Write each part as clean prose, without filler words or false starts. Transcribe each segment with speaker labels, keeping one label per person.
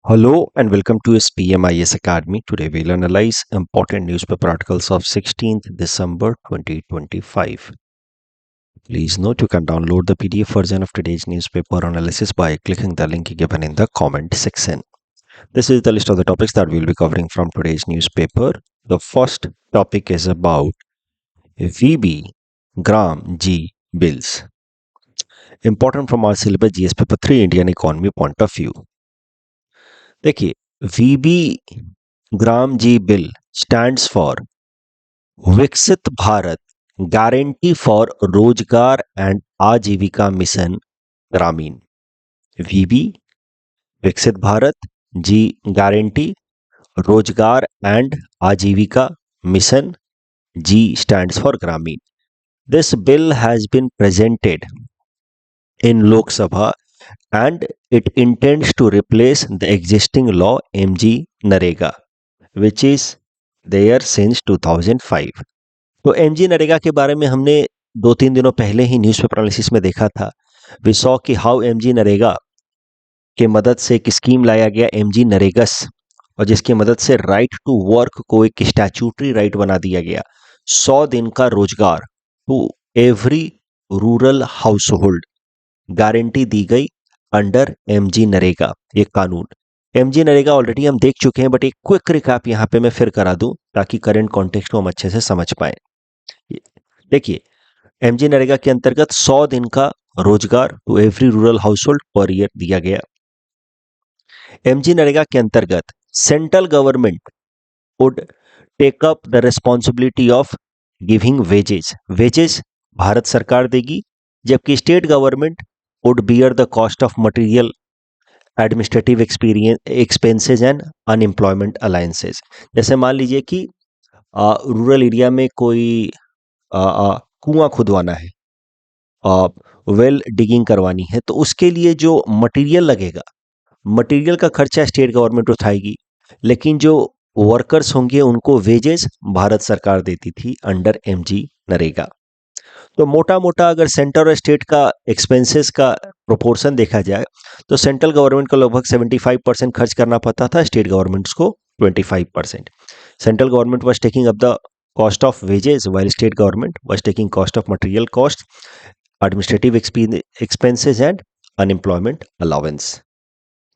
Speaker 1: Hello and welcome to SPMIS Academy. Today we'll analyze important newspaper articles of 16th December 2025. Please note you can download the PDF version of today's newspaper analysis by clicking the link given in the comment section. This is the list of the topics that we'll be covering from today's newspaper. The first topic is about VB Gram G bills. Important from our syllabus GS paper 3 Indian economy point of view. देखिए VB gram G bill stands for Viksit Bharat guarantee for Rozgar and Ajeevika mission Gramin. VB Viksit Bharat, G guarantee Rozgar and Ajeevika mission, G stands for Gramin. This bill has been presented in Lok Sabha and it intends to replace the existing law MG Narega which is there since 2005। तो MG NREGA के बारे में हमने 2-3 दिनों पहले ही newspaper analysis में देखा था। वी सॉ कि हाउ MG नरेगा के मदद से एक स्कीम लाया गया MG नरेगस और जिसकी मदद से राइट टू वर्क को एक स्टैट्यूटरी राइट बना दिया गया। 100 दिन का रोजगार to every rural household guarantee दी गई अंडर MG नरेगा। ये कानून MG नरेगा ऑलरेडी हम देख चुके हैं बट एक क्विक रिकैप यहाँ पे मैं फिर करा दूं ताकि करंट कॉन्टेक्स्ट को हम अच्छे से समझ पाए। देखिए MG नरेगा के अंतर्गत 100 दिन का रोजगार to every rural household per year दिया गया। MG नरेगा के अंतर्गत central government would take up the responsibility of giving wages Bharat सरकार देगी, जबकि state government would bear the cost of material, administrative expenses and unemployment allowances। जैसे मान लीजिए कि रूरल एरिया में कोई कुआं खुदवाना है, वेल डिगिंग करवानी है, तो उसके लिए जो मटेरियल लगेगा, मटेरियल का खर्चा स्टेट गवर्नमेंट उठाएगी, लेकिन जो वर्कर्स होंगे उनको वेजेस भारत सरकार देती थी अंडर MG नरेगा। तो मोटा मोटा अगर सेंटर और स्टेट का एक्सपेंसेस का प्रोपोर्शन देखा जाए तो सेंट्रल गवर्नमेंट को लगभग 75% खर्च करना पड़ता था, स्टेट गवर्नमेंट्स को 25%। Central government was taking up the cost of wages while state government was taking cost of material cost, administrative expenses and unemployment allowance.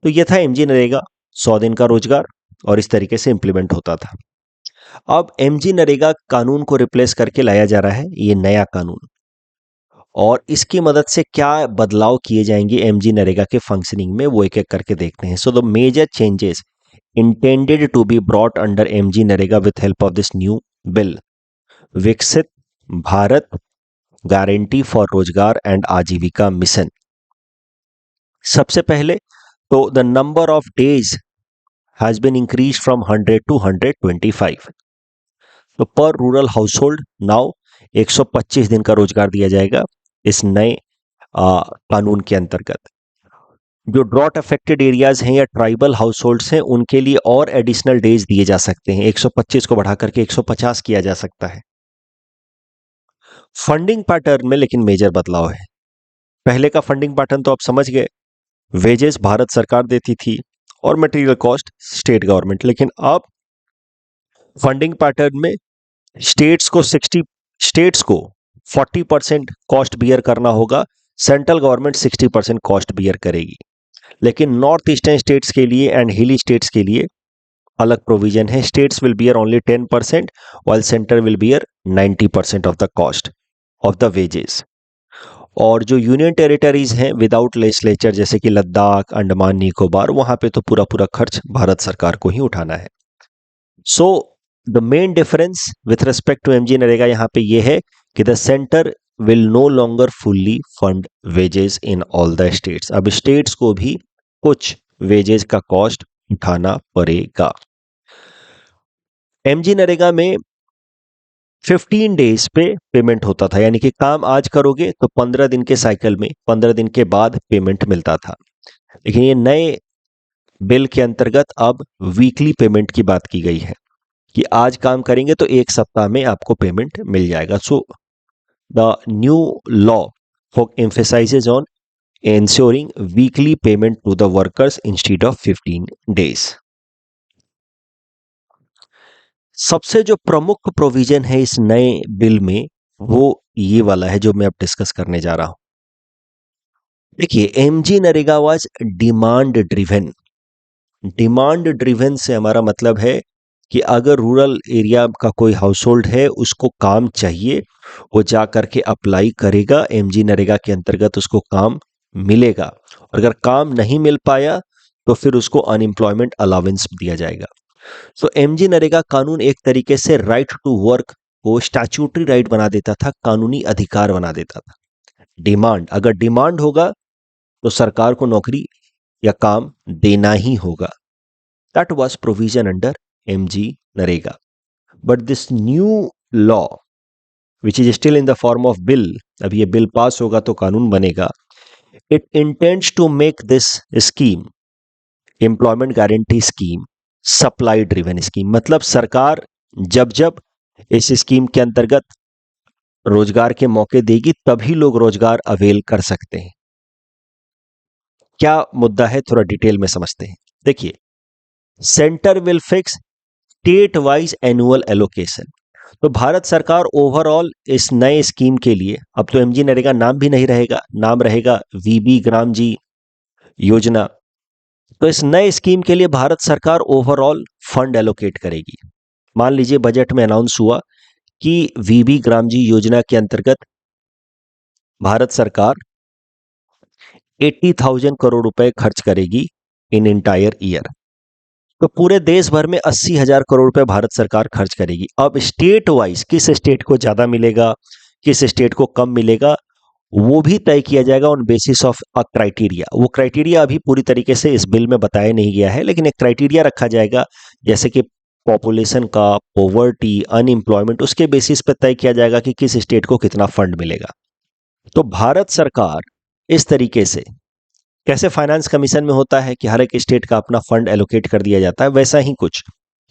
Speaker 1: तो ये था MG नरेगा, 100 दिन का रोजगार, और इस तरीके से इंप्लीमेंट होता था। अब MG नरेगा कानून को रिप्लेस करके लाया जा रहा है ये नया कानून, और इसकी मदद से क्या बदलाव किए जाएंगे MG नरेगा के फंक्शनिंग में वो एक एक करके देखते हैं। So the major changes intended to be brought under MG NREGA with help of this new bill, Viksit Bharat guarantee for Rozgar and Ajeevika mission. सबसे पहले तो the number of days has been increase from 100 to 125। तो पर रूरल हाउस होल्ड नाउ 125 दिन का रोजगार दिया जाएगा इस नए कानून के अंतर्गत। जो ड्रॉट अफेक्टेड एरियाज हैं या ट्राइबल हाउस होल्ड्स हैं उनके लिए और एडिशनल डेज दिए जा सकते हैं, 125 को बढ़ा करके 150 किया जा सकता है। फंडिंग पैटर्न में लेकिन मेजर बदलाव है। पहले का फंडिंग पैटर्न तो आप समझ गए, वेजेस भारत सरकार देती थी और मटेरियल कॉस्ट स्टेट गवर्नमेंट, लेकिन अब फंडिंग पैटर्न में स्टेट्स को 40% कॉस्ट बियर करना होगा, सेंट्रल गवर्नमेंट 60% कॉस्ट बियर करेगी। लेकिन नॉर्थ ईस्टर्न स्टेट्स के लिए एंड हिली स्टेट्स के लिए अलग प्रोविजन है। States will beer only 10% while centre will beer 90% of the cost of the wages. और जो यूनियन टेरिटरीज हैं विदाउट लेजिस्लेचर जैसे कि लद्दाख, अंडमान निकोबार, वहां पे तो पूरा पूरा खर्च भारत सरकार को ही उठाना है। So the main difference with respect to MG NREGA यहाँ पे ये है कि the centre will no longer fully fund wages in all the states. अब स्टेट्स को भी कुछ वेजेस का कॉस्ट उठाना पड़ेगा। MG नरेगा में 15 डेज पे पेमेंट होता था, यानी कि काम आज करोगे तो 15 दिन के साइकिल में 15 दिन के बाद पेमेंट मिलता था। लेकिन ये नए बिल के अंतर्गत अब वीकली पेमेंट की बात की गई है कि आज काम करेंगे तो एक सप्ताह में आपको पेमेंट मिल जाएगा। So the new law emphasises on ensuring weekly payment to the workers instead of 15 days. सबसे जो प्रमुख प्रोविजन है इस नए बिल में वो ये वाला है जो मैं अब डिस्कस करने जा रहा हूं। देखिए, MG NREGA was demand driven. Demand driven से हमारा मतलब है कि अगर रूरल एरिया का कोई हाउस होल्ड है, उसको काम चाहिए, वो जा करके अप्लाई करेगा, एमजी नरेगा के अंतर्गत उसको काम मिलेगा। और अगर काम नहीं मिल पाया तो फिर उसको अनएम्प्लॉयमेंट अलाउंस दिया जाएगा। सो एमजी नरेगा कानून एक तरीके से राइट टू वर्क को स्टैट्यूटरी राइट बना देता था, कानूनी अधिकार बना देता था। डिमांड, अगर डिमांड होगा तो सरकार को नौकरी या काम देना ही होगा। That was provision under MG NREGA. But this new law which is still in the form of bill, अब ये बिल पास होगा तो कानून बनेगा, it intends to make this scheme employment guarantee scheme supply driven scheme. मतलब सरकार जब जब इस स्कीम के अंतर्गत रोजगार के मौके देगी तभी लोग रोजगार अवेल कर सकते हैं। क्या मुद्दा है, थोड़ा डिटेल में समझते हैं। देखिए, centre will fix state wise annual allocation. तो भारत सरकार ओवरऑल इस नए स्कीम के लिए, अब तो एमजी नरेगा नाम भी नहीं रहेगा, नाम रहेगा वीबी ग्राम जी योजना। तो इस नए स्कीम के लिए भारत सरकार ओवरऑल फंड एलोकेट करेगी। मान लीजिए बजट में अनाउंस हुआ कि वीबी ग्राम जी योजना के अंतर्गत भारत सरकार 80,000 करोड़ रुपए खर्च करेगी इन एंटायर ईयर। तो पूरे देश भर में 80,000 करोड़ रुपए भारत सरकार खर्च करेगी। अब स्टेट वाइज किस स्टेट को ज्यादा मिलेगा, किस स्टेट को कम मिलेगा, वो भी तय किया जाएगा on basis of a criteria. वो क्राइटेरिया अभी पूरी तरीके से इस बिल में बताया नहीं गया है, लेकिन एक क्राइटेरिया रखा जाएगा, जैसे कि पॉपुलेशन का, पॉवर्टी, अनएम्प्लॉयमेंट, उसके बेसिस पे तय किया जाएगा कि किस स्टेट को कितना फंड मिलेगा। तो भारत सरकार इस तरीके से, कैसे फाइनेंस कमीशन में होता है कि हर एक स्टेट का अपना फंड एलोकेट कर दिया जाता है, वैसा ही कुछ।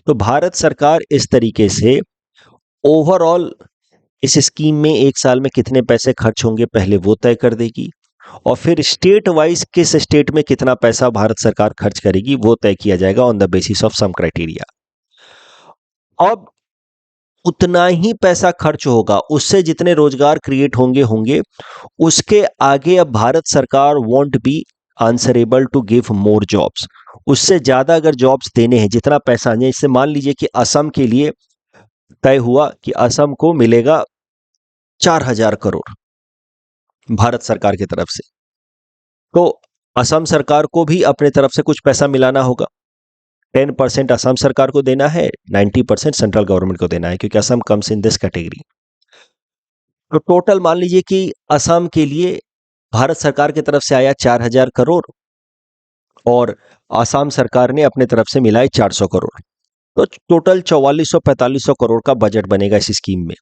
Speaker 1: तो भारत सरकार इस तरीके से ओवरऑल इस स्कीम में एक साल में कितने पैसे खर्च होंगे पहले वो तय कर देगी, और फिर स्टेट वाइज किस स्टेट में कितना पैसा भारत सरकार खर्च करेगी वो तय किया जाएगा on the basis of some criteria. अब उतना ही पैसा खर्च होगा, उससे जितने रोजगार क्रिएट होंगे होंगे उसके आगे अब भारत सरकार won't be answerable to give more jobs. उससे ज्यादा अगर जॉब्स देने हैं, जितना पैसा आने, इससे मान लीजिए कि असम के लिए तय हुआ कि असम को मिलेगा 4,000 करोड़ भारत सरकार की तरफ से, तो असम सरकार को भी अपने तरफ से कुछ पैसा मिलाना होगा। 10% असम सरकार को देना है, 90% सेंट्रल गवर्नमेंट को देना है, क्योंकि Assam comes in this category. तो टोटल मान लीजिए कि असम के लिए भारत सरकार की तरफ से आया 4,000 करोड़ और असम सरकार ने अपने तरफ से मिलाए 400 करोड़। तो टोटल 4,400-4,500 करोड़ का बजट बनेगा इस स्कीम में।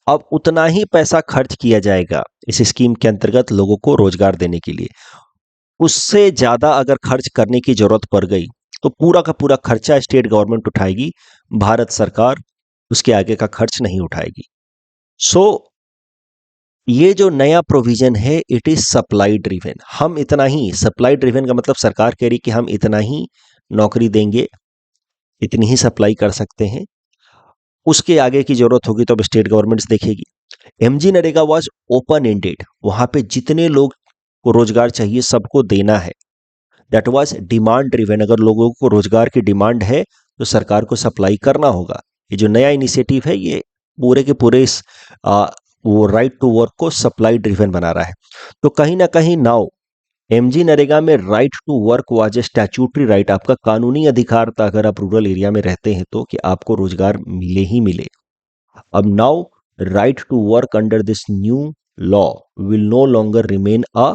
Speaker 1: अब उतना ही पैसा खर्च किया जाएगा इस स्कीम के अंतर्गत लोगों को रोजगार देने के लिए। उससे ज्यादा अगर खर्च करने की जरूरत पड़ गई तो पूरा का पूरा खर्चा स्टेट गवर्नमेंट उठाएगी, भारत सरकार उसके आगे का खर्च नहीं उठाएगी। सो ये जो नया प्रोविजन है इट इज सप्लाई ड्रिवन। हम इतना ही, सप्लाई ड्रिवन का मतलब सरकार कह रही कि हम इतना ही नौकरी देंगे, इतनी ही सप्लाई कर सकते हैं, उसके आगे की जरूरत होगी तो अब स्टेट गवर्नमेंट्स देखेगी। MG NREGA was open ended, वहां पे जितने लोग को रोजगार चाहिए सबको देना है। दैट वाज डिमांड ड्रिवन, अगर लोगों को रोजगार की डिमांड है तो सरकार को सप्लाई करना होगा। ये जो नया इनिशिएटिव है ये पूरे के पूरे इस वो राइट टू वर्क को सप्लाई ड्रिवन बना रहा है। तो कहीं ना कहीं नाउ एमजी नरेगा में right to work was a statutory right, आपका कानूनी अधिकार था अगर आप रूरल एरिया में रहते हैं तो, कि आपको रोजगार मिले ही मिले। अब now right to work under this new law will no longer remain a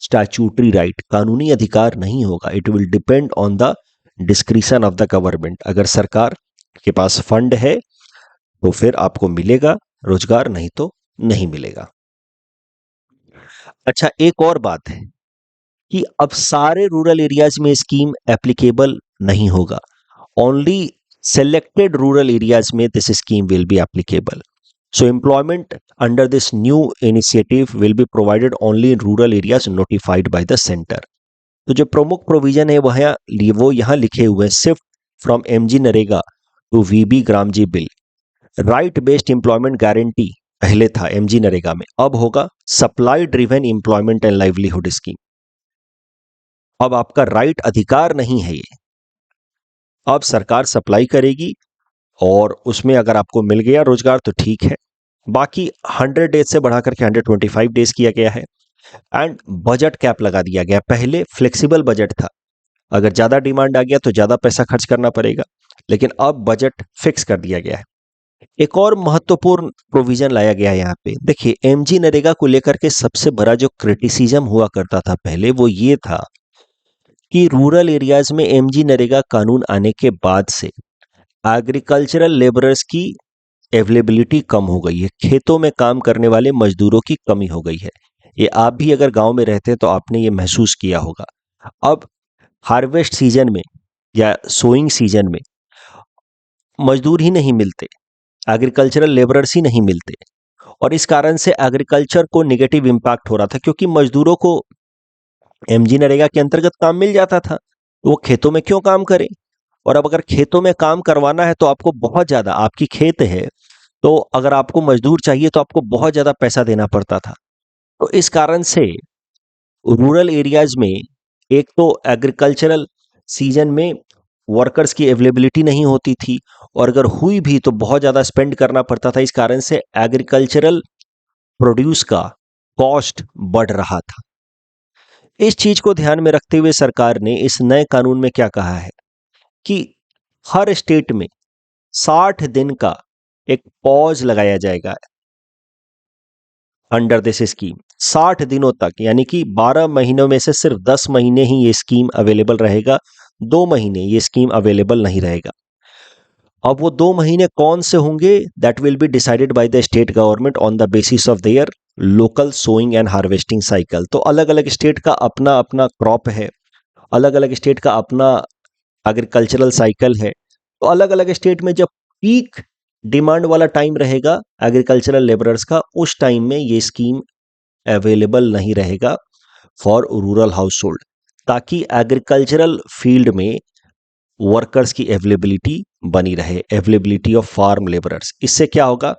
Speaker 1: statutory right, कानूनी अधिकार नहीं होगा। It will depend on the discretion of the government. अगर सरकार के पास फंड है तो फिर आपको मिलेगा रोजगार, नहीं तो नहीं मिलेगा। अच्छा, एक और बात है कि अब सारे रूरल एरियाज में स्कीम एप्लीकेबल नहीं होगा, ओनली सेलेक्टेड रूरल एरियाज में this scheme will be applicable. So employment under this new initiative will be provided only in rural areas notified by the center. तो जो प्रमुख प्रोविजन है वो यहाँ लिखे हुए हैं, shift from MG NREGA to VB gram G bill. Right based employment guarantee पहले था एमजी नरेगा में, अब होगा supply driven employment and livelihood scheme. अब आपका राइट अधिकार नहीं है ये, अब सरकार सप्लाई करेगी और उसमें अगर आपको मिल गया रोजगार तो ठीक है, बाकी 100 डेज से बढ़ा करके 125 डेज किया गया है। एंड बजट कैप लगा दिया गया, पहले फ्लेक्सिबल बजट था, अगर ज्यादा डिमांड आ गया तो ज्यादा पैसा खर्च करना पड़ेगा, लेकिन अब बजट फिक्स कर दिया गया है। एक और महत्वपूर्ण प्रोविजन लाया गया है यहाँ पे, देखिए एमजी नरेगा को लेकर के सबसे बड़ा जो क्रिटिसिज्म हुआ करता था पहले वो ये था कि रूरल एरियाज में एमजी नरेगा कानून आने के बाद से एग्रीकल्चरल लेबरर्स की अवेलेबिलिटी कम हो गई है, खेतों में काम करने वाले मजदूरों की कमी हो गई है। ये आप भी अगर गांव में रहते हैं तो आपने ये महसूस किया होगा। अब हार्वेस्ट सीजन में या सोइंग सीजन में मजदूर ही नहीं मिलते, एग्रीकल्चरल लेबरर्स ही नहीं मिलते, और इस कारण से एग्रीकल्चर को नेगेटिव इम्पैक्ट हो रहा था, क्योंकि मजदूरों को एमजी नरेगा के अंतर्गत काम मिल जाता था, तो वो खेतों में क्यों काम करें। और अब अगर खेतों में काम करवाना है तो आपको बहुत ज्यादा, आपकी खेत है तो अगर आपको मजदूर चाहिए तो आपको बहुत ज्यादा पैसा देना पड़ता था। तो इस कारण से रूरल एरियाज में एक तो एग्रीकल्चरल सीजन में वर्कर्स की अवेलेबिलिटी नहीं होती थी, और अगर हुई भी तो बहुत ज़्यादा स्पेंड करना पड़ता था, इस कारण से एग्रीकल्चरल प्रोड्यूस का कॉस्ट बढ़ रहा था। इस चीज को ध्यान में रखते हुए सरकार ने इस नए कानून में क्या कहा है कि हर स्टेट में 60 दिन का एक पॉज लगाया जाएगा अंडर दिस स्कीम। 60 दिनों तक, यानी कि 12 महीनों में से सिर्फ 10 महीने ही ये स्कीम अवेलेबल रहेगा, 2 महीने ये स्कीम अवेलेबल नहीं रहेगा। अब वो 2 महीने कौन से होंगे, that will be decided by the state government on the basis of their local sowing and harvesting cycle. तो अलग अलग स्टेट का अपना अपना क्रॉप है, अलग अलग स्टेट का अपना एग्रीकल्चरल साइकिल है, तो अलग अलग स्टेट में जब पीक डिमांड वाला टाइम रहेगा एग्रीकल्चरल लेबरर्स का, उस टाइम में ये स्कीम अवेलेबल नहीं रहेगा फॉर रूरल हाउस होल्ड, ताकि एग्रीकल्चरल फील्ड में वर्कर्स की अवेलेबिलिटी बनी रहे, अवेलेबिलिटी ऑफ फार्म लेबरर्स। इससे क्या होगा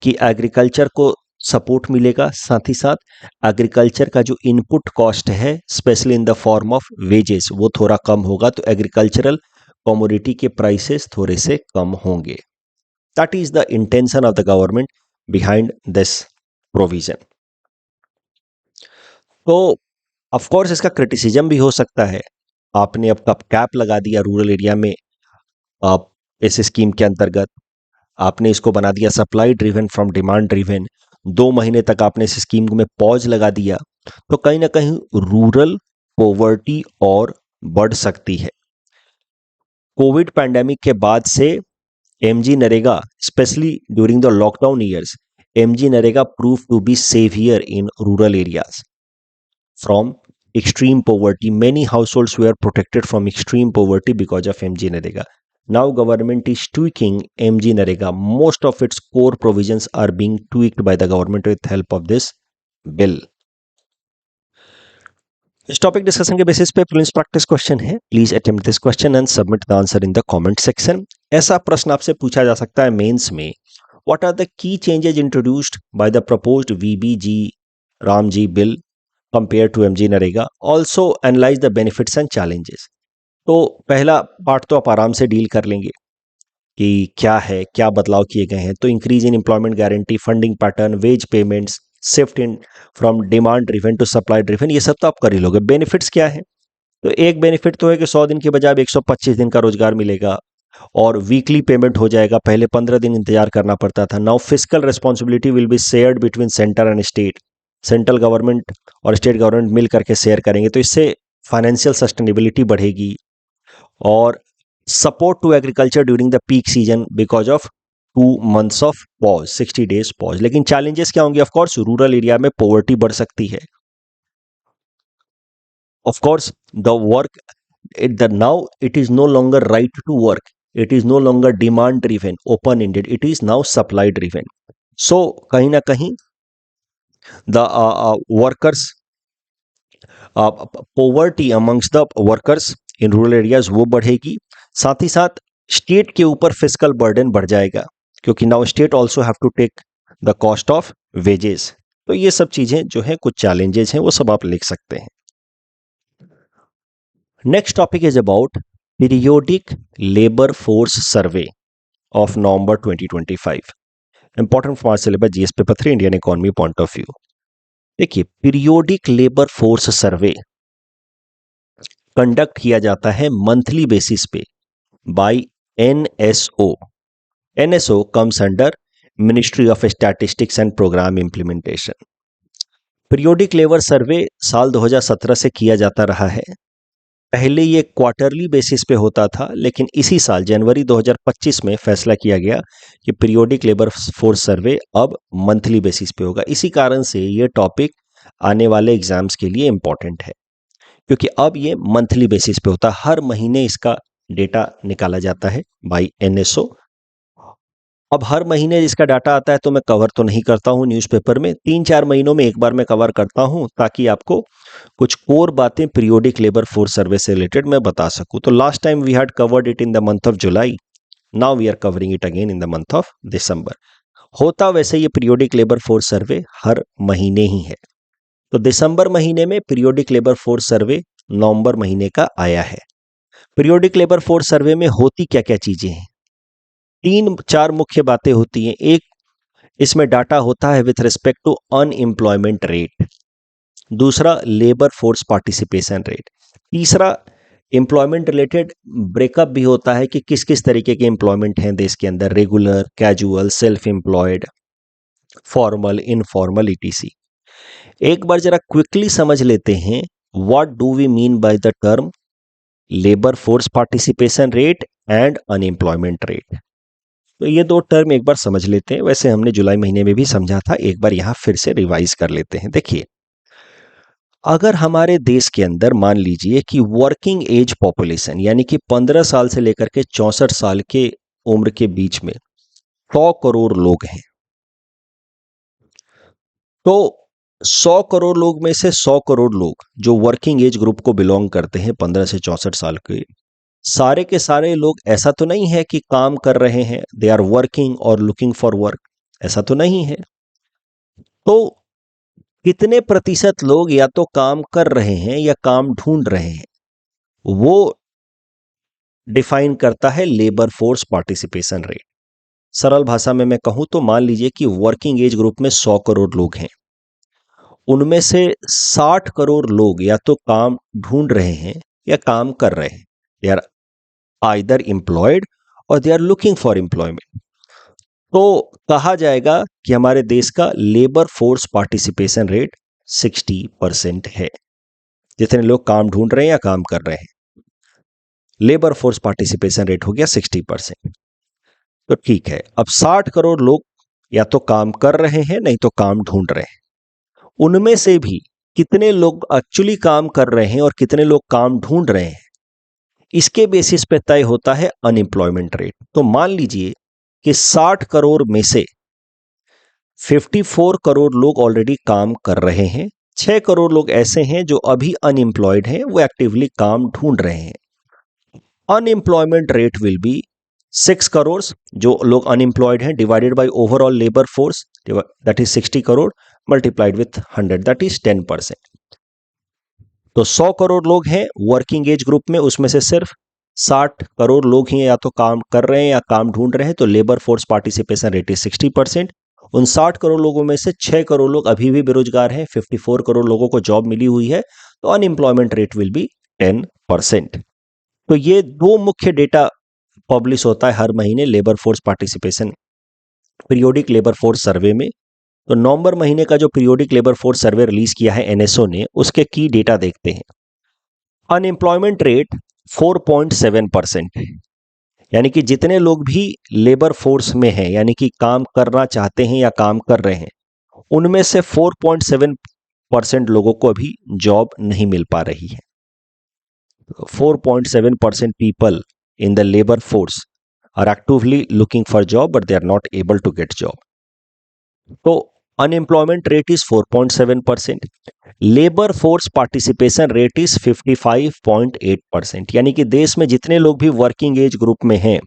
Speaker 1: कि एग्रीकल्चर को सपोर्ट मिलेगा, साथ ही साथ एग्रीकल्चर का जो इनपुट कॉस्ट है specially in the form of wages वो थोड़ा कम होगा, तो एग्रीकल्चरल कमोडिटी के प्राइसेस थोड़े से कम होंगे। That is the intention of the government behind this provision. तो ऑफ कोर्स इसका क्रिटिसिज्म भी हो सकता है, आपने अब कब कैप लगा दिया रूरल एरिया में, आप इस स्कीम के अंतर्गत आपने इसको बना दिया supply driven from demand driven, 2 महीने तक आपने इस स्कीम में पॉज लगा दिया, तो कहीं ना कहीं रूरल पॉवर्टी और बढ़ सकती है। कोविड पैंडेमिक के बाद से MG NREGA especially during the lockdown years, MG NREGA prove to be saviour in rural areas from extreme poverty. Many households were protected from extreme poverty because of MG Narega. Now government is tweaking MG Narega. Most of its core provisions are being tweaked by the government with help of this bill. इस topic discussion के basis पे prelims practice question है, please attempt this question and submit the answer in the comment section. ऐसा प्रश्न आपसे पूछा जा सकता है मेंस में, what are the key changes introduced by the proposed VBG RAM G bill compare to MG NREGA, also analyse the benefits and challenges. तो पहला पार्ट तो आप आराम से डील कर लेंगे कि क्या है, क्या बदलाव किए गए हैं। तो increase in employment guarantee, funding pattern, wage payments, shift in from demand driven to supply driven, ये सब तो आप कर ही लोगे। बेनिफिट्स क्या है, तो एक बेनिफिट तो है कि 100 दिन के बजाय 125 दिन का रोजगार मिलेगा और वीकली पेमेंट हो जाएगा, पहले 15 दिन इंतजार करना पड़ता था। Now physical responsibility will be shared between centre and state, central government और स्टेट गवर्नमेंट मिल करके शेयर करेंगे, तो इससे फाइनेंशियल सस्टेनेबिलिटी बढ़ेगी। और support to agriculture during the peak season because of 2 months of pause, 60 days pause. लेकिन challenges क्या होंगे, ऑफकोर्स रूरल एरिया में पॉवर्टी बढ़ सकती है, of course the work now it is no longer right to work, it is no longer demand driven open ended, it is now supply driven. So कहीं ना कहीं the workers, poverty amongst the workers in rural areas वो बढ़ेगी। साथ ही साथ state के ऊपर fiscal burden बढ़ जाएगा, क्योंकि now state also have to take the cost of wages. तो ये सब चीजें जो है, कुछ चैलेंजेस हैं, वो सब आप लिख सकते हैं। Next topic is about periodic labour force survey of November 2025। Important for syllabus GS paper 3 Indian economy point of view. देखिए, periodic labour force survey conduct किया जाता है मंथली बेसिस पे by NSO. NSO comes under ministry of statistics and programme implementation. Periodic labour survey साल 2017 से किया जाता रहा है। पहले ये क्वार्टरली बेसिस पे होता था, लेकिन इसी साल जनवरी 2025 में फैसला किया गया कि पीरियोडिक लेबर फोर्स सर्वे अब मंथली बेसिस पे होगा। इसी कारण से ये टॉपिक आने वाले एग्जाम्स के लिए इंपॉर्टेंट है, क्योंकि अब ये मंथली बेसिस पे होता है। हर महीने इसका डेटा निकाला जाता है बाय एनएसओ। अब हर महीने इसका डाटा आता है, तो मैं कवर तो नहीं करता हूं न्यूज़पेपर में, 3-4 महीनों में एक बार मैं कवर करता हूं, ताकि आपको कुछ कोर बातें पीरियोडिक लेबर फोर्स सर्वे से रिलेटेड मैं बता सकूं। तो last time we had covered it in the month of July, now we are covering it again in the month of December. होता वैसे ये पीरियोडिक लेबर फोर्स सर्वे हर महीने ही है। तो दिसंबर महीने में पीरियोडिक लेबर फोर्स सर्वे नवंबर महीने का आया है। पीरियोडिक लेबर फोर्स सर्वे में होती क्या क्या चीजें हैं? 3-4 मुख्य बातें होती हैं। एक, इसमें डाटा होता है with respect to unemployment rate. दूसरा, लेबर फोर्स पार्टिसिपेशन रेट। तीसरा, एम्प्लॉयमेंट रिलेटेड ब्रेकअप भी होता है कि किस किस तरीके के एम्प्लॉयमेंट हैं देश के अंदर, regular, casual, self employed, formal, informal, etc. एक बार जरा क्विकली समझ लेते हैं, what do we mean by the term labour force participation rate and unemployment rate. तो ये दो टर्म एक बार समझ लेते हैं। वैसे हमने जुलाई महीने में भी समझा था, एक बार यहां फिर से रिवाइज कर लेते हैं। देखिए, अगर हमारे देश के अंदर मान लीजिए कि वर्किंग एज पॉपुलेशन, यानी कि 15 साल से लेकर के 64 साल के उम्र के बीच में 100 करोड़ लोग हैं, तो 100 करोड़ लोग में से 100 करोड़ लोग जो वर्किंग एज ग्रुप को बिलोंग करते हैं, 15 से 64 साल सारे के सारे लोग, ऐसा तो नहीं है कि काम कर रहे हैं, दे आर वर्किंग और लुकिंग फॉर वर्क, ऐसा तो नहीं है। तो कितने प्रतिशत लोग या तो काम कर रहे हैं या काम ढूंढ रहे हैं, वो डिफाइन करता है लेबर फोर्स पार्टिसिपेशन रेट। सरल भाषा में मैं कहूं तो मान लीजिए कि वर्किंग एज ग्रुप में 100 करोड़ लोग हैं, उनमें से 60 करोड़ लोग या तो काम ढूंढ रहे हैं या काम कर रहे हैं, दे आर आइदर एम्प्लॉयड और they are looking for employment. तो कहा जाएगा कि हमारे देश का लेबर फोर्स पार्टिसिपेशन रेट 60% है। जितने लोग काम ढूंढ रहे हैं या काम कर रहे हैं, लेबर फोर्स पार्टिसिपेशन रेट हो गया 60%। तो ठीक है, अब 60 करोड़ लोग या तो काम कर रहे हैं, नहीं तो काम ढूंढ रहे हैं। उनमें से भी कितने लोग एक्चुअली काम कर रहे हैं और कितने लोग काम ढूंढ रहे हैं, इसके बेसिस पे तय होता है अनएम्प्लॉयमेंट रेट। तो मान लीजिए कि 60 करोड़ में से 54 करोड़ लोग ऑलरेडी काम कर रहे हैं, 6 करोड़ लोग ऐसे हैं जो अभी अनएम्प्लॉयड हैं, वो एक्टिवली काम ढूंढ रहे हैं। Unemployment rate will be 6 crore जो लोग अनएम्प्लॉयड हैं divided by overall labour force, that is 60 crore multiplied with 100, that is 10%। तो 100 करोड़ लोग हैं वर्किंग एज ग्रुप में, उसमें से सिर्फ 60 करोड़ लोग ही या तो काम कर रहे हैं या काम ढूंढ रहे हैं, तो labour force participation rate is 60%। उन 60 करोड़ लोगों में से 6 करोड़ लोग अभी भी बेरोजगार हैं, 54 करोड़ लोगों को जॉब मिली हुई है, तो अनएम्प्लॉयमेंट रेट विल बी 10%। तो ये दो मुख्य डेटा पब्लिश होता है हर महीने labour force participation periodic labour force सर्वे में। तो नवंबर महीने का जो पीरियोडिक लेबर फोर्स सर्वे रिलीज किया है एनएसओ ने, उसके की डेटा देखते हैं। अनएम्प्लॉयमेंट रेट 4.7% है, यानी कि जितने लोग भी लेबर फोर्स में हैं, यानी कि काम करना चाहते हैं या काम कर रहे हैं, उनमें से 4.7% लोगों को अभी जॉब नहीं मिल पा रही है। 4.7% people in the labor force are actively looking for job but they are not able to get job. तो unemployment rate is 4.7%, labour force participation rate is 55.8%। यानी कि देश में जितने लोग भी वर्किंग एज ग्रुप में हैं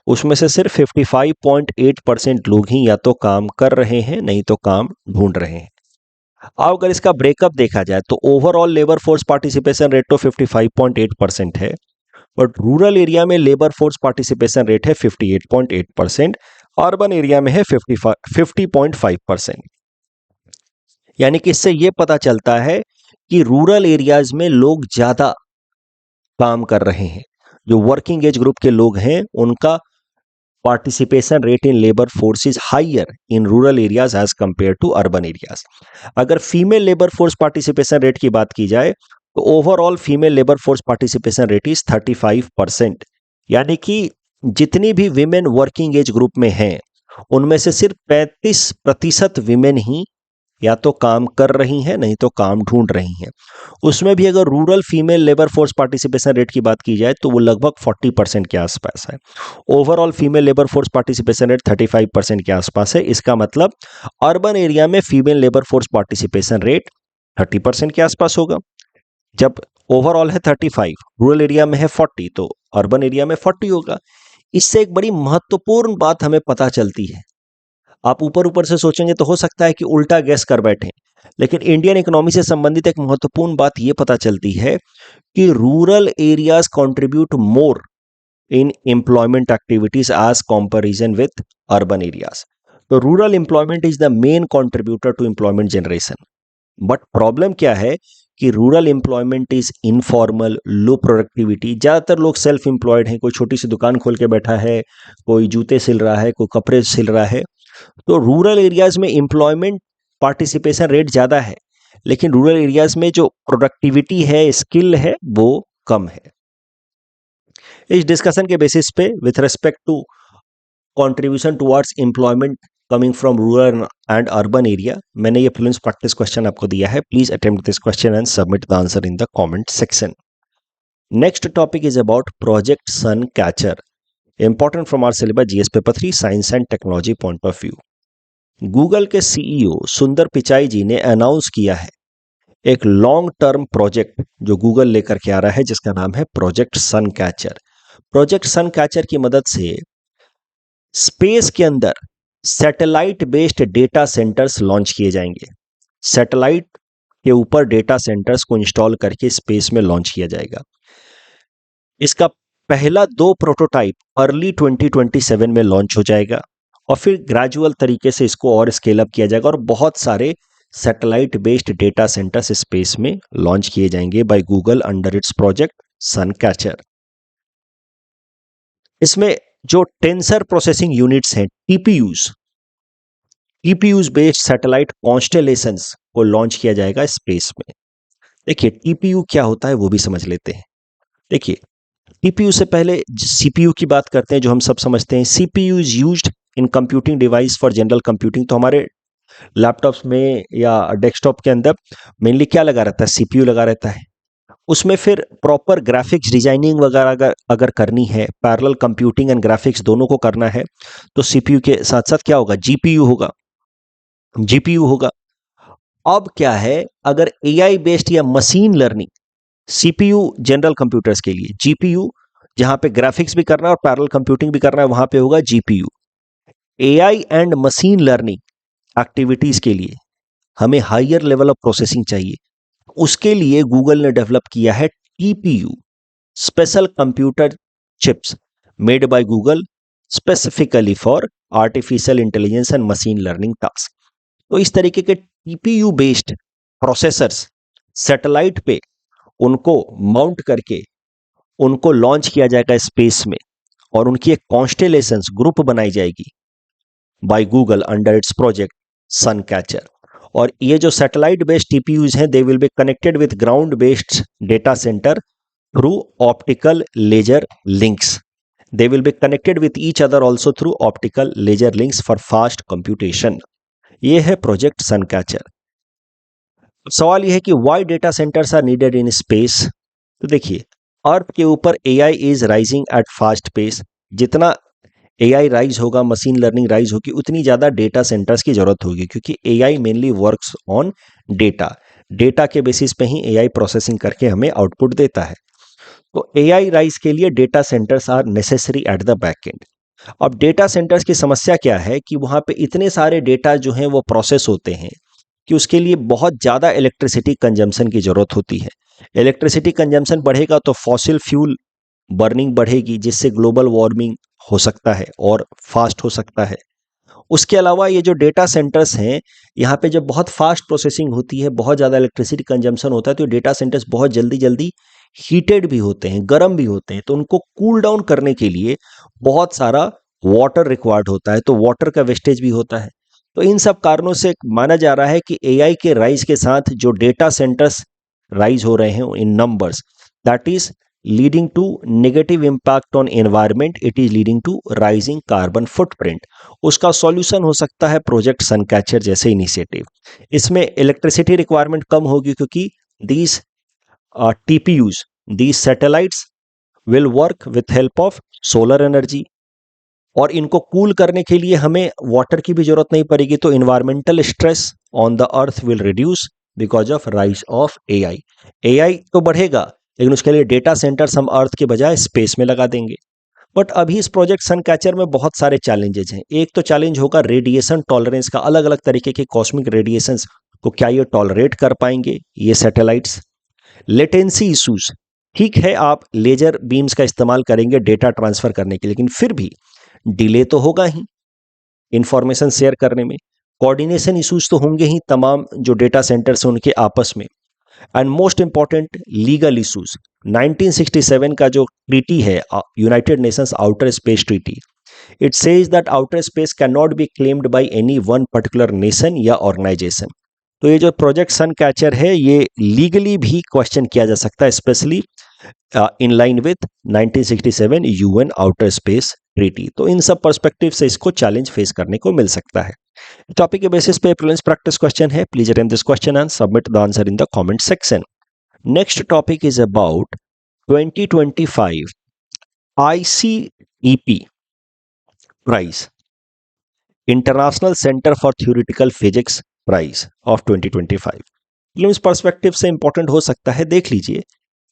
Speaker 1: उसमें से सिर्फ 55.8% लोग ही या तो काम कर रहे हैं, नहीं तो काम ढूंढ रहे हैं। अब अगर इसका ब्रेकअप देखा जाए तो overall labour force participation rate तो 55.8% है, बट रूरल एरिया में लेबर फोर्स पार्टिसिपेशन रेट है 58.8%, अर्बन एरिया में है 50.5%। यानी कि इससे यह पता चलता है कि रूरल एरियाज में लोग ज्यादा काम कर रहे हैं। जो वर्किंग एज ग्रुप के लोग हैं उनका participation rate in labour force is higher in rural areas as compare to urban areas. अगर female labour force participation rate की बात की जाए तो overall female labour force participation rate is 35%। यानी कि जितनी भी विमेन वर्किंग एज ग्रुप में हैं उनमें से सिर्फ 35% विमेन ही या तो काम कर रही हैं, नहीं तो काम ढूंढ रही हैं। उसमें भी अगर rural female labour force participation rate की बात की जाए तो वो लगभग 40% के आसपास है। Overall female labour force participation rate 35% के आसपास है। इसका मतलब अर्बन एरिया में female labour force participation rate 30% के आसपास होगा। जब ओवरऑल है 35, रूरल एरिया में है 40, तो अर्बन एरिया में 40 होगा। इससे एक बड़ी महत्वपूर्ण बात हमें पता चलती है। आप ऊपर ऊपर से सोचेंगे तो हो सकता है कि उल्टा गैस कर बैठे, लेकिन इंडियन इकोनॉमी से संबंधित एक महत्वपूर्ण बात यह पता चलती है कि rural areas contribute more in employment activities as comparison with urban areas. तो rural employment is the main contributor to employment generation. But problem क्या है कि rural employment is informal, low productivity. ज्यादातर लोग सेल्फ एम्प्लॉयड हैं, कोई छोटी सी दुकान खोल के बैठा है, कोई जूते सिल रहा है, कोई कपड़े सिल रहा है। तो रूरल एरियाज में एम्प्लॉयमेंट पार्टिसिपेशन रेट ज्यादा है, लेकिन रूरल एरियाज में जो प्रोडक्टिविटी है, स्किल है, वो कम है। इस डिस्कशन के बेसिस पे with respect to contribution towards employment coming from rural and urban area, मैंने ये प्रीलिम्स प्रैक्टिस क्वेश्चन आपको दिया है। Please attempt this question and submit the answer in the comment section. Next topic is about Project Suncatcher, important from our syllabus GS paper 3 science and technology point of view. Google के CEO Sundar Pichai ji ने announce किया है एक long term project जो Google लेकर के आ रहा है, जिसका नाम है प्रोजेक्ट सन कैचर। प्रोजेक्ट सन कैचर की मदद से स्पेस के अंदर satellite based data centres launch किए जाएंगे। सैटेलाइट के ऊपर डेटा सेंटर्स को इंस्टॉल करके स्पेस में लॉन्च किया जाएगा। इसका पहला 2 प्रोटोटाइप अर्ली 2027 में लॉन्च हो जाएगा और फिर ग्रेजुअल तरीके से इसको और स्केल अप किया जाएगा और बहुत सारे satellite based data centres space में लॉन्च किए जाएंगे by Google under its Project Suncatcher. इसमें जो टेंसर प्रोसेसिंग यूनिट्स हैं, टीपीयूज बेस्ड सैटेलाइट कॉन्स्टेलेशंस को लॉन्च किया जाएगा स्पेस में। देखिए टीपीयू क्या होता है वो भी समझ लेते हैं। देखिए टीपीयू से पहले सीपीयू की बात करते हैं, जो हम सब समझते हैं। CPU is used in computing device for general computing. तो हमारे लैपटॉप्स में या डेस्कटॉप के अंदर मेनली क्या लगा रहता है? सीपीयू लगा रहता है। उसमें फिर प्रॉपर ग्राफिक्स डिजाइनिंग वगैरह अगर करनी है, पैरेलल कंप्यूटिंग एंड ग्राफिक्स दोनों को करना है, तो सीपीयू के साथ साथ क्या होगा? जीपीयू होगा। अब क्या है, अगर एआई बेस्ड या machine learning, CPU general computers के लिए, जीपीयू जहां पे ग्राफिक्स भी करना है और पैरेलल कंप्यूटिंग भी करना है, वहां पे होगा GPU. AI and machine learning activities के लिए हमें हायर लेवल ऑफ प्रोसेसिंग चाहिए। उसके लिए गूगल ने डेवलप किया है TPU, special computer chips made by Google specifically for artificial intelligence and machine learning task. तो इस तरीके के टीपीयू बेस्ड प्रोसेसर्स सैटेलाइट पे उनको माउंट करके उनको लॉन्च किया जाएगा स्पेस में और उनकी एक कॉन्स्टेलेशंस ग्रुप बनाई जाएगी by Google under its Project Suncatcher. और ये जो सैटेलाइट बेस्ड टीपीयूज हैं, they will be connected with ground based data centre through optical laser links. They will be connected with each other also through optical laser links for fast computation. ये है Project Suncatcher. सवाल यह है कि why data centres are needed in space. तो देखिए, earth के ऊपर AI is rising at fast pace. जितना एआई राइज होगा, मशीन लर्निंग राइज होगी, उतनी ज़्यादा डेटा सेंटर्स की ज़रूरत होगी, क्योंकि AI mainly works on data. Data के बेसिस पे ही एआई प्रोसेसिंग करके हमें आउटपुट देता है। तो एआई राइज के लिए data centres are necessary at the back end. अब डेटा सेंटर्स की समस्या क्या है कि वहाँ पे इतने सारे डेटा जो हैं वो प्रोसेस होते हैं कि उसके लिए बहुत ज़्यादा इलेक्ट्रिसिटी कंजम्पशन की ज़रूरत होती है। इलेक्ट्रिसिटी कंजम्पशन बढ़ेगा तो फॉसिल फ्यूल बर्निंग बढ़ेगी, जिससे ग्लोबल वार्मिंग हो सकता है और फास्ट हो सकता है। उसके अलावा ये जो डेटा सेंटर्स हैं, यहाँ पे जब बहुत फास्ट प्रोसेसिंग होती है, बहुत ज़्यादा इलेक्ट्रिसिटी कंजम्पशन होता है, तो डेटा सेंटर्स बहुत जल्दी जल्दी हीटेड भी होते हैं, गर्म भी होते हैं। तो उनको कूल डाउन करने के लिए बहुत सारा वाटर रिक्वायर्ड होता है, तो वाटर का वेस्टेज भी होता है। तो इन सब कारणों से माना जा रहा है कि एआई के राइज के साथ जो डेटा सेंटर्स राइज हो रहे हैं in numbers, that is leading to negative impact on environment, it is leading to rising carbon footprint। उसका सॉल्यूशन हो सकता है प्रोजेक्ट सनकैचर जैसे इनिशिएटिव। इसमें इलेक्ट्रिसिटी रिक्वायरमेंट कम होगी, क्योंकि these TPUs, these satellites will work with help of solar energy, और इनको कूल करने के लिए हमें वाटर की भी जरूरत नहीं पड़ेगी। तो environmental stress on the earth will reduce because of rise of AI. AI तो बढ़ेगा, लेकिन उसके लिए डेटा सेंटर्स हम अर्थ के बजाय स्पेस में लगा देंगे। बट अभी इस प्रोजेक्ट सन कैचर में बहुत सारे चैलेंजेस हैं। एक तो चैलेंज होगा रेडिएशन टॉलरेंस का, अलग अलग तरीके के कॉस्मिक रेडिएशंस को क्या ये टॉलरेट कर पाएंगे ये सैटेलाइट्स। लेटेंसी इश्यूज, ठीक है आप लेजर बीम्स का इस्तेमाल करेंगे डेटा ट्रांसफर करने के लिए, लेकिन फिर भी डिले तो होगा ही इंफॉर्मेशन शेयर करने में। कोऑर्डिनेशन इश्यूज तो होंगे ही तमाम जो डेटा सेंटर्स हैं उनके आपस में। And most important legal issues. 1967 का जो ट्रीटी है, United Nations outer space treaty, it says that outer space can not be claimed by any one particular nation या ऑर्गेनाइजेशन। तो ये जो प्रोजेक्ट सन कैचर है ये लीगली भी क्वेश्चन किया जा सकता है, specially in line with 1967 UN outer space treaty. तो इन सब पर्सपेक्टिव से इसको चैलेंज फेस करने को मिल सकता है। टॉपिक के बेसिस पे प्रीलिम्स प्रैक्टिस क्वेश्चन है, please attempt this question and submit the answer in the comment section. Next topic is about 2025 ICEP prize, international centre for theoretical physics prize of 2025। Prelims perspective से important हो सकता है, देख लीजिए।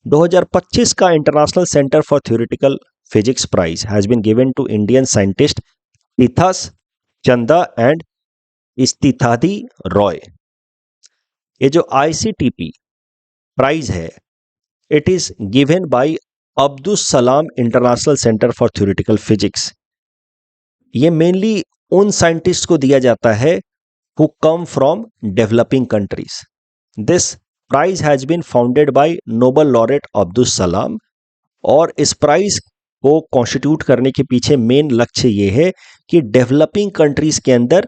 Speaker 1: 2025 का international centre for theoretical physics prize has been given to Indian scientist तिथास चंदा and इस्तिथादी रॉय। ये जो ICTP प्राइज है, it is given by Abdul Salam international centre for theoretical physics. ये मेनली उन साइंटिस्ट को दिया जाता है who come from developing countries. This prize has been founded by Nobel laureate Abdul Salam, और इस प्राइज को कॉन्स्टिट्यूट करने के पीछे मेन लक्ष्य ये है कि डेवलपिंग कंट्रीज के अंदर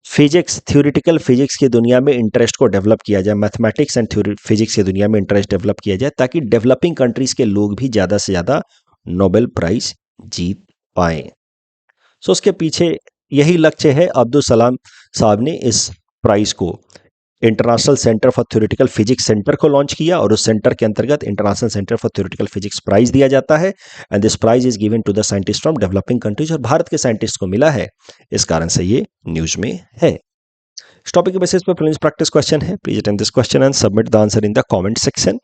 Speaker 1: फिजिक्स, थ्योरेटिकल फिजिक्स की दुनिया में इंटरेस्ट को डेवलप किया जाए, मैथमेटिक्स एंड फिजिक्स की दुनिया में इंटरेस्ट डेवलप किया जाए, ताकि डेवलपिंग कंट्रीज के लोग भी ज़्यादा से ज़्यादा नोबेल प्राइज जीत पाएँ। सो उसके पीछे यही लक्ष्य है। अब्दुल सलाम साहब ने इस प्राइज को, International centre for theoretical Physics centre को लॉन्च किया, और उस सेंटर के अंतर्गत International centre for theoretical physics prize दिया जाता है। And this prize is given to the scientist from developing countries, और भारत के साइंटिस्ट को मिला है, इस कारण से ये न्यूज में है। इस टॉपिक के बेसिस पर प्रीलिम्स प्रैक्टिस क्वेश्चन है, please attempt this question and submit the answer in the comment section.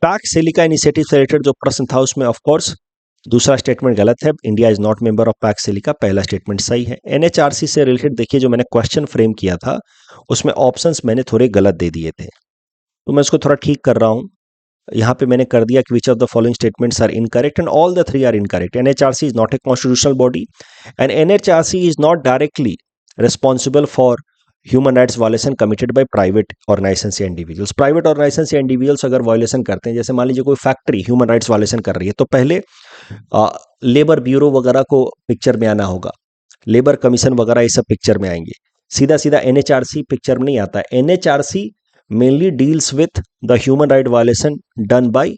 Speaker 1: PACS silica initiative से रिलेटेड जो प्रश्न था उसमें ऑफ कोर्स दूसरा स्टेटमेंट गलत है, India is not member of PACS silica, पहला स्टेटमेंट सही है। NHRC से रिलेटेड देखिए, जो मैंने क्वेश्चन फ्रेम किया था उसमें ऑप्शंस मैंने थोड़े गलत दे दिए थे, तो मैं उसको थोड़ा ठीक कर रहा हूं। यहाँ पे मैंने कर दिया कि which of the following statements are incorrect, and all the 3 are incorrect. NHRC is not a constitutional body, and NHRC is not directly responsible for human rights violation committed by private organisations या individuals. Private organisations या individuals अगर violation करते हैं, जैसे मान लीजिए कोई factory human rights violation कर रही है, तो पहले लेबर ब्यूरो वगैरह को पिक्चर में आना होगा, लेबर कमीशन वगैरह ये सब पिक्चर में आएंगे। सीधा सीधा NHRC पिक्चर में नहीं आता है। NHRC mainly deals with the human right violation done by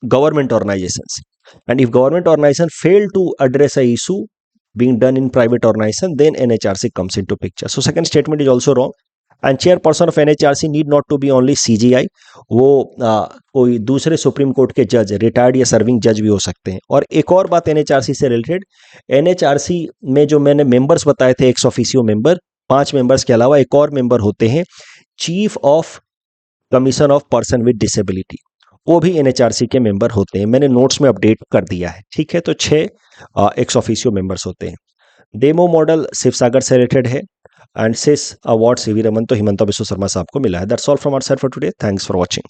Speaker 1: government organisations, and if government organisation fail to address a issue being done in private organization, then NHRC comes into picture. So second statement is also wrong. And chairperson of NHRC need not to be only CJI, वो कोई दूसरे supreme court के जज, retired या serving जज भी हो सकते हैं। और एक और बात एनएचआरसी से रिलेटेड, एनएचआरसी में जो मैंने मेंबर्स बताए थे एक्स ऑफिशियो मेंबर, 5 मेंबर्स के अलावा एक और मेंबर होते हैं chief of commission of person with disability, वो भी एनएचआरसी के मेंबर होते हैं। मैंने नोट्स में अपडेट कर दिया है, ठीक है। तो 6 एक्स ऑफिशियो मेंबर्स होते हैं। डेमो मॉडल शिवसागर से रिलेटेड है। And this award CV Raman तो हिमंता बिश्व शर्मा साहब को मिला है। That's all from our side for today. Thanks for watching.